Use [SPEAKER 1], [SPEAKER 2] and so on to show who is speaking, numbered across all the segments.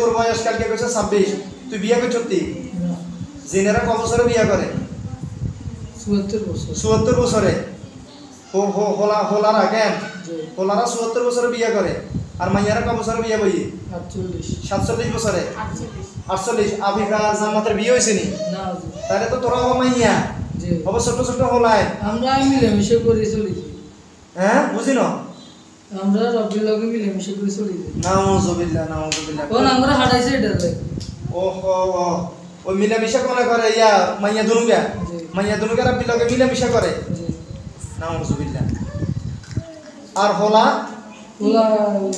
[SPEAKER 1] তোর বয়স কালকে কইছে 26 তুই বিয়া করছতি জিনেরা কত বছরে বিয়া করে 74 বছরে হোলারা কেন হোলারা 74 বছরে বিয়া করে আর মাইয়ারা কত বছরে বিয়া বই 47 বছরে 48 আফিফা জান্নাতের বিয়ে হইছে নি না তাহলে তো তোরা মাইয়া হবে ছোট ছোট হোলায়
[SPEAKER 2] আমরা মিলেমিশে করে চলি
[SPEAKER 1] হ্যাঁ বুঝি না
[SPEAKER 2] আমরা রব্বির লগে মিলেমিশে করে চলি
[SPEAKER 1] নাউজুবিল্লাহ
[SPEAKER 2] কোন আমরা হাঁটাইছে এটা
[SPEAKER 1] ওহো ওই মিলেমিশে কোনে করে ইয়া মাইয়া দুনুগা রব্বির লগে মিলেমিশে করে নাউজুবিল্লাহ আর হোলা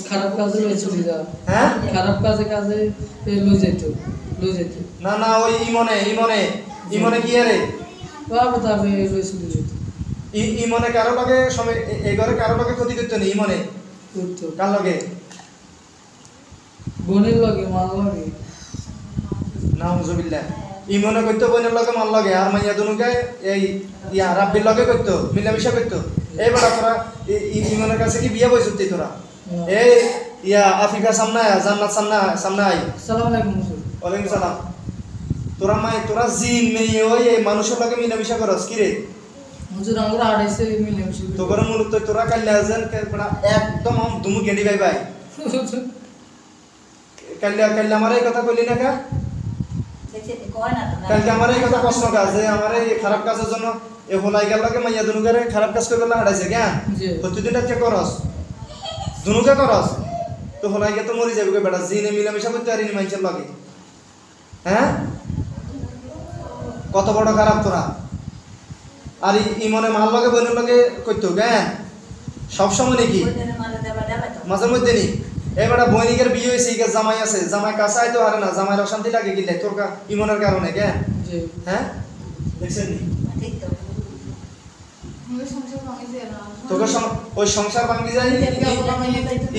[SPEAKER 2] খারাপ কাজে লই চলে যা
[SPEAKER 1] হ্যাঁ
[SPEAKER 2] খারাপ কাজে লই যেত
[SPEAKER 1] না ওই ইমনে কি রে
[SPEAKER 2] বাবা তবে লই চলে যেত
[SPEAKER 1] ইমনে কারো লগে সময় এই ঘরে কারো লগে ক্ষতি করতে নেই ইমনে
[SPEAKER 2] করতো
[SPEAKER 1] কার লগে
[SPEAKER 2] বোনের লগে মার লগে
[SPEAKER 1] নাউজুবিল্লাহ ইমনে কইতো বোনের লগে মার লগে আর মাইয়া দুনুকে এই ইয়া রাব্বির লগে কইতো মিলামিশা কইতো এই বড় তোরা ইমনের কাছে কি বিয়া বইছতি তোরা এই ইয়া আফিফা সামনে জান্নাত সামনে আই
[SPEAKER 2] আসসালামু আলাইকুম হুজুর
[SPEAKER 1] ওয়ালাইকুম সালাম তোরা জিন মেয়ে ওই মানুষের লগে মিলামিশা করস কি রে
[SPEAKER 2] হুজুর আমরা হাঁটাইছে মিলেমিশে
[SPEAKER 1] তো করে মূলত তোরা কাল লাজেন একদম দুমু গেডি ভাই কাল আমার এই কথা কইলি না কা কালকে আমার এই কথা প্রশ্ন কাজ যে আমার এই খারাপ কাজের জন্য এ হোলাই গেল লাগে মাইয়া দুনুগারে খারাপ কাজ করে গেল হারাইছে কেন প্রতিদিনটা চেক করস দুনুকে করস তো হোলাই গে তো মরি যাবে বেটা জিনে মিলামিশা করতে পারিনি মানুষের লগে হ্যাঁ কত বড় খারাপ তোরা আর ইমনে মাল লগে বোনের লগে কইতো কেন সবসময় নাকি মাঝে মধ্যে নি এবারে বৈনিকের বিয়ে হয়েছে ইকে জামাই আছে জামাই কাছে আইতো আরে না জামাইর অশান্তি লাগে গিলে তোর ইমনের কারণে কেন হ্যাঁ দেখছেন নি তোকে ওই সংসার ভাঙি যায়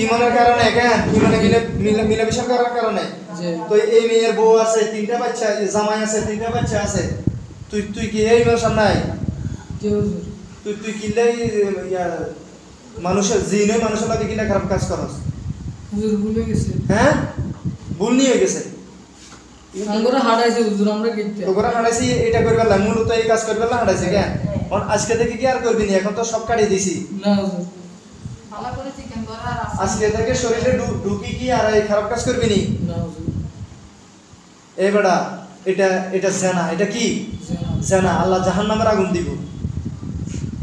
[SPEAKER 1] ইমনের কারণে কেন ইমনে মিলামিশা করার কারণে তো এই মেয়ের বউ আছে 3টা বাচ্চা জামাই আছে 3টা বাচ্চা আছে তুই কি এই মেয়ের সামনে আই তুই কিলে মানুষের জিনে মানুষের লাগে কিলে খারাপ কাজ করস
[SPEAKER 2] হুজুর ভুলে গেছে
[SPEAKER 1] হ্যাঁ ভুল নিয়ে গেছে
[SPEAKER 2] আমরা হাঁটাইছে হুজুর আমরা গিতে
[SPEAKER 1] তোরা হাঁটাইছি এটা করবেলা মূলত এই কাজ করবেলা হাঁটাইছে কেন অন আজকে থেকে কি আর করবি না এখন তো সব কাটি দিছি
[SPEAKER 2] না হুজুর
[SPEAKER 3] ভালো করে চিকেন করা আর
[SPEAKER 1] আজকে থেকে শরীরে ঢুকি কি আর এই খারাপ কাজ করবি নি
[SPEAKER 2] না হুজুর
[SPEAKER 1] এই বেটা এটা জানা এটা কি জানা আল্লাহ জাহান্নামের আগুন দিব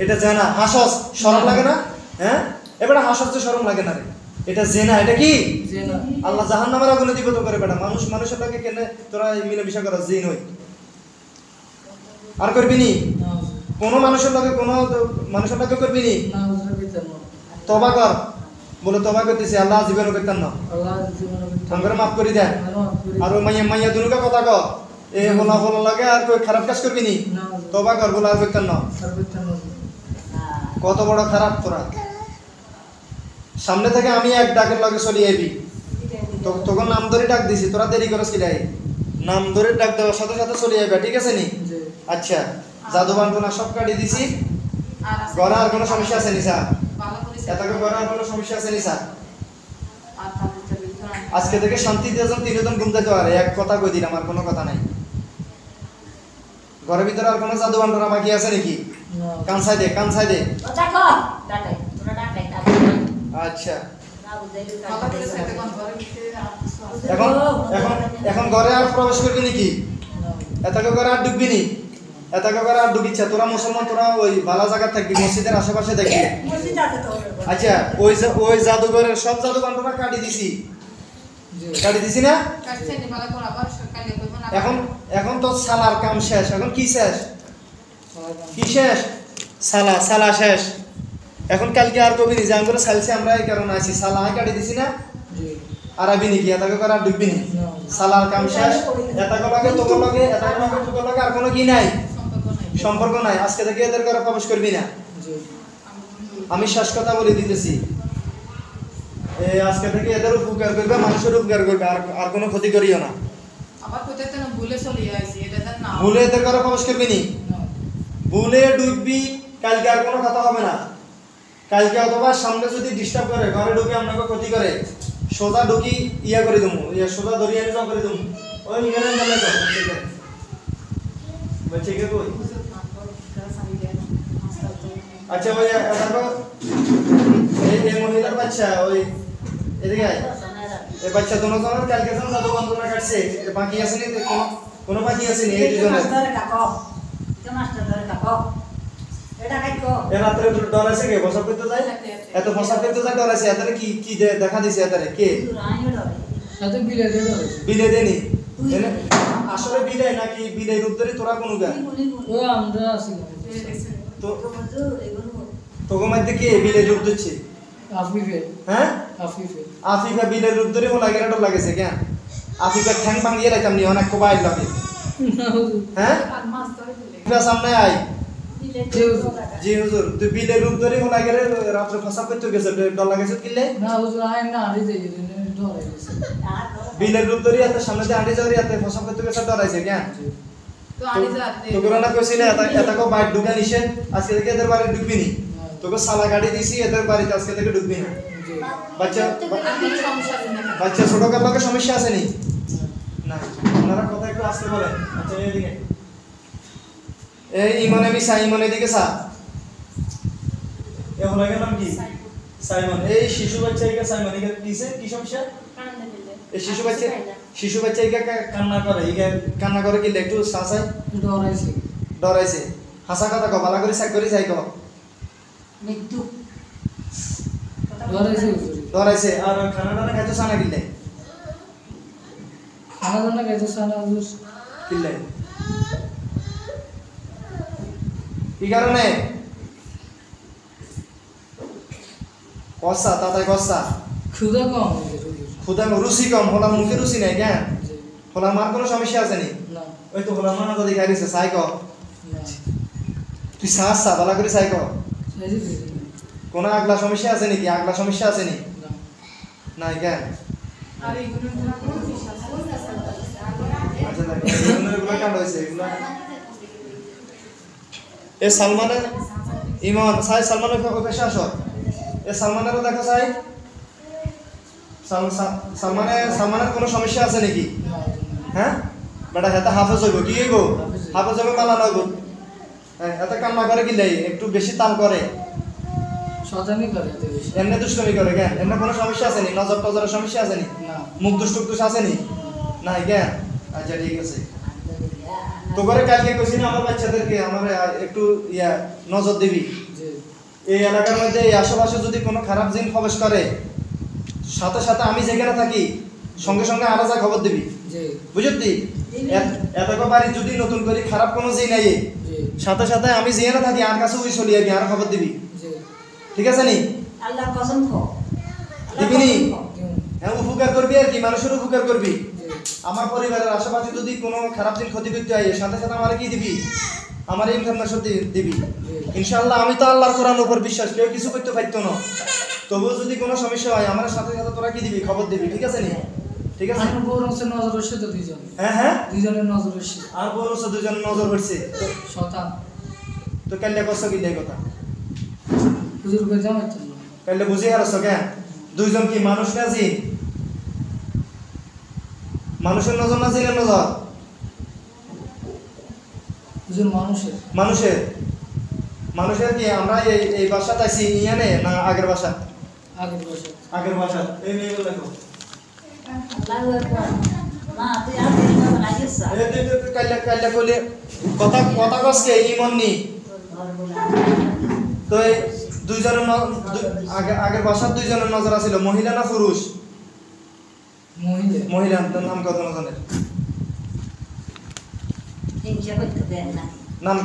[SPEAKER 1] এটা জানা হাসস শরম লাগে না হ্যাঁ এবারে হাসস তো শরম লাগে না রে এটা জেনা এটা কি
[SPEAKER 2] জেনা
[SPEAKER 1] আল্লাহ জাহান্নামের আগুনে দিব তো করে বেটা মানুষের লাগে কেন তোরা মিলামিশা করা জিন হই আর করবি নি কোন মানুষের লাগে করবি নি
[SPEAKER 2] না হুজুর কইতাম না
[SPEAKER 1] তওবা কর বলে তওবা করতেছি আল্লাহ জীবন করতেন না
[SPEAKER 2] আল্লাহ জীবন
[SPEAKER 1] আমরা মাফ করে দেন আর ওই মাইয়া দুনুকা কথা কো এ বলা লাগে আর কই খারাপ কাজ করবি নি তওবা কর বলে আর করতেন না কত বড় খারাপ তোরা সামনে থেকে আমি এক ডাকের লগে চলি আইবি তখন নাম ধরে ডাক দিছি তোরা দেরি করস কি লাই নাম ধরে ডাক দেওয়ার সাথে সাথে চলে আইবা ঠিক আছে নি আচ্ছা জাদু বান্টনা সব কাটি দিছি ঘরে আর কোনো সমস্যা আছে নি স্যার এটাকে ঘরে আর কোনো সমস্যা আছে নি স্যার আজকে থেকে শান্তি দিয়েছেন 3 জন ঘুমতে পারে এক কথা কই দিলাম আর কোনো কথা নাই ঘরের ভিতরে আর কোনো জাদু বান্টনা বাকি আছে নাকি কানসাই দে আচ্ছা এখন ঘরে আর প্রবেশ করবি নাকি এটাকে ঘরে আর ঢুকবি নি এটাকে ঘরে আর ঢুকিচ্ছা তোরা মুসলমান তোরা ওই ভালো জায়গা থাকবি মসজিদের আশেপাশে দেখবি আচ্ছা ওই জাদুঘরের সব জাদু বান্টনা কাটি দিছি না এখন তো সালার কাম শেষ এখন কি শেষ সালা শেষ এখন কালকে আর কবি নি জান করে সালছে আমরা এই কারণে আছি সালা কাটি দিছি না আর আবি নি কি এটাকে করে আর ডুববি নি সালার কাম শেষ এটাকে লাগে তোর লাগে আর কোনো কি নাই সম্পর্ক নাই আজকে থেকে এদের করে প্রবেশ করবি না আমি শেষ কথা বলে দিতেছি আজকে থেকে এদের উপকার করবে মানুষের উপকার করবে আর কোনো ক্ষতি করিও না
[SPEAKER 3] আবার কোথায় যেন ভুলে চলে আইছি এটা না
[SPEAKER 1] ভুলে এদের করে প্রবেশ করবি নি ভুলে ডুববি কালকে আর কোনো কথা হবে না কালকে অথবা সামনে যদি ডিস্টার্ব করে ঘরে ঢুকে আপনাকে ক্ষতি করে সোজা ঢুকি ইয়া করে দেবো ইয়া সোজা ধরিয়ে এনে যাও করে দেবো ওই এখানে গেলে তো বলছে কে কই আচ্ছা ওই দেখো এই মহিলার বাচ্চা ওই এদিকে আয় এই বাচ্চা দোনো জনের ক্যালকুলেশন জাদু বন্ধনা কাটছে বাকি আছে নি কোনো বাকি আছে নি এই দুজনের এ রাত্রে ডরাইছে কে বসা করতে যায় এত বসা করতে যায় ডরাইছে এতরে কি কি দেখা দিছে এতরে কে
[SPEAKER 2] সাথে বিলে দিয়ে ধরে
[SPEAKER 1] বিলে দেনি আসলে বিলে নাকি বিলে রূপ ধরে তোরা কোন গা
[SPEAKER 2] ও আমরা আছি
[SPEAKER 1] তো তোকে মধ্যে কে বিলে রূপ দিচ্ছে
[SPEAKER 2] আফিফে
[SPEAKER 1] হ্যাঁ
[SPEAKER 2] আফিফে
[SPEAKER 1] আফিফা বিলে রূপ ধরে হো লাগে না লাগেছে কেন আফিফা ঠ্যাং ভাঙিয়ে রাখতাম নি অনেক কোবাইল লাগে হ্যাঁ
[SPEAKER 3] আর মাছ ধরে দিলে
[SPEAKER 1] তোরা সামনে আই
[SPEAKER 2] জি হুজুর
[SPEAKER 1] জি হুজুর তুই বিলে রূপ ধরে হো লাগে রাত্রে ফসা করতে গেছে ডর লাগেছে কিলে
[SPEAKER 2] না হুজুর আইন না আড়ি যাই ধরে গেছে
[SPEAKER 1] বিলের রূপ ধরে এত সামনে দিয়ে আঁটি যাওয়ার এত ফসা করতে গেছে ডরাইছে কেন
[SPEAKER 3] তো আনি যাতে
[SPEAKER 1] তোকে না কইছিলে এত কো বাইট ঢুকা নিছে আজকে থেকে এদের বাড়ি ঢুকবি নি তোকে সালা গাড়ি দিছি এদের বাড়িতে আজকে থেকে ঢুকবি না
[SPEAKER 2] জি
[SPEAKER 1] বাচ্চা
[SPEAKER 3] আমি সমস্যা নেই
[SPEAKER 1] বাচ্চা ছোট কার লগে সমস্যা আছে নি না আপনারা কথা একটু আসতে বলেন আচ্ছা এইদিকে এই ইমনে মিসা ইমনে দিকে সা এ হলো নাম কি সাইমন এই শিশু বাচ্চা একে সাইমন একে কিসে কি সমস্যা এই শিশু বাচ্চা একে কান্না করে কি একটু সাসাই
[SPEAKER 2] ডরাইছে
[SPEAKER 1] ডরাইছে হাসা কথা কো ভালো করে সাক করে যাই কো
[SPEAKER 2] ডরাইছে হুজুর
[SPEAKER 1] ডরাইছে আর খানা দানা খাইতো সানা কিলে
[SPEAKER 2] খানা দানা খাইতে সানা হুজুর
[SPEAKER 1] কিলে কি কারণে কসা তাতাই কসা
[SPEAKER 2] ক্ষুধা কম হুজুর
[SPEAKER 1] খুদা রুচি কম হলা মুখে রুচি নাই কেন
[SPEAKER 2] জি
[SPEAKER 1] হলা মার কোনো সমস্যা আছে নি
[SPEAKER 2] না
[SPEAKER 1] ওই তো হলা মানা যদি খাইছে সাই কো
[SPEAKER 2] না
[SPEAKER 1] তুই সাহস ভালো করে সাই কো
[SPEAKER 2] সাইজি দিছি
[SPEAKER 1] কোন আগলা সমস্যা আছে নাকি আগলা সমস্যা আছে নি
[SPEAKER 2] না
[SPEAKER 1] নাই কেন
[SPEAKER 3] আর এইগুলো কোনো বিশ্বাস
[SPEAKER 1] আচ্ছা দেখো এগুলো কাণ্ড হয়েছে এগুলো এ সালমানের ইমন সাই সালমানের পেশা আসো এ সালমানেরও দেখো সাই সালমানের কোনো সমস্যা আছে নাকি হ্যাঁ বেটা হেতা হাফেজ হইব কি হইব হাফেজ হইব মালা নইব হ্যাঁ এত কান্না করে কি লাই একটু বেশি তাল করে
[SPEAKER 2] শতানি করে এত বেশি
[SPEAKER 1] এমনি দুষ্টমি করে কেন এমনি কোনো সমস্যা আছে নি নজর টজরের সমস্যা আছে নি
[SPEAKER 2] না
[SPEAKER 1] মুখ দুষ্টুক আছে নি নাই কেন আচ্ছা ঠিক আছে তো করে কালকে কইছি না আমার বাচ্চাদেরকে আমার একটু ইয়া নজর দিবি
[SPEAKER 2] জি
[SPEAKER 1] এই এলাকার মধ্যে এই আশেপাশে যদি কোনো খারাপ জিন প্রবেশ করে সাথে সাথে আমি যেখানে থাকি সঙ্গে সঙ্গে আরো যা খবর দিবি
[SPEAKER 2] জি
[SPEAKER 1] বুঝলি এতকে বাড়ি যদি নতুন করে খারাপ কোনো জিন নাই
[SPEAKER 2] জি
[SPEAKER 1] সাথে সাথে আমি যেখানে থাকি আর কাছে ওই চলি আবি আর খবর দিবি
[SPEAKER 2] জি
[SPEAKER 1] ঠিক আছে নি
[SPEAKER 4] আল্লাহ কসম খো
[SPEAKER 1] দিবি নি
[SPEAKER 2] দিউন
[SPEAKER 1] হ্যাঁ উপকার করবি আর কি মানুষের উপকার করবি
[SPEAKER 2] জি
[SPEAKER 1] আমার পরিবারের আশেপাশে যদি কোনো খারাপ জিন ক্ষতি করতে হয় সাথে সাথে আমার কি দিবি আমার ইনফরমেশন দিবি ইনশাআল্লাহ আমি তো আল্লাহর কোরআনের উপর বিশ্বাস কেউ কিছু করতে পারতো না তবুও যদি কোনো সমস্যা হয় আমার সাথে সাথে তোরা কি দিবি খবর দিবি ঠিক আছে নি ঠিক আছে
[SPEAKER 2] আমার বড় হচ্ছে নজর হচ্ছে তো দুইজন
[SPEAKER 1] হ্যাঁ হ্যাঁ
[SPEAKER 2] দুইজনের নজর হচ্ছে
[SPEAKER 1] আর বড় হচ্ছে দুজন নজর পড়ছে
[SPEAKER 2] শতান
[SPEAKER 1] তো কাল্লে কষ্ট কি দেয় কথা
[SPEAKER 2] হুজুর কই জামাই তো
[SPEAKER 1] কাল্লে বুঝি হারছ কেন দুইজন কি মানুষ না জিন মানুষের নজর না জিনের নজর
[SPEAKER 2] হুজুর মানুষের
[SPEAKER 1] মানুষের মানুষের কি আমরা এই বাসাটা আছি ইয়ানে না আগের বাসা
[SPEAKER 2] আগের বছর
[SPEAKER 1] আগের বাসা এই মেয়েগুলো দেখো
[SPEAKER 4] আল্লাহু আকবার মা তুই আর দেখতে লাগিস
[SPEAKER 1] এই কাল্লা কইলে কথা কসকে ইমন নি তো এই দুইজনের আগের বাসার দুইজনের নজর আছিল মহিলা না পুরুষ
[SPEAKER 2] মহিলা
[SPEAKER 1] মহিলা নাম কত না জানেন
[SPEAKER 4] হিংসা করতে দেন না
[SPEAKER 1] নাম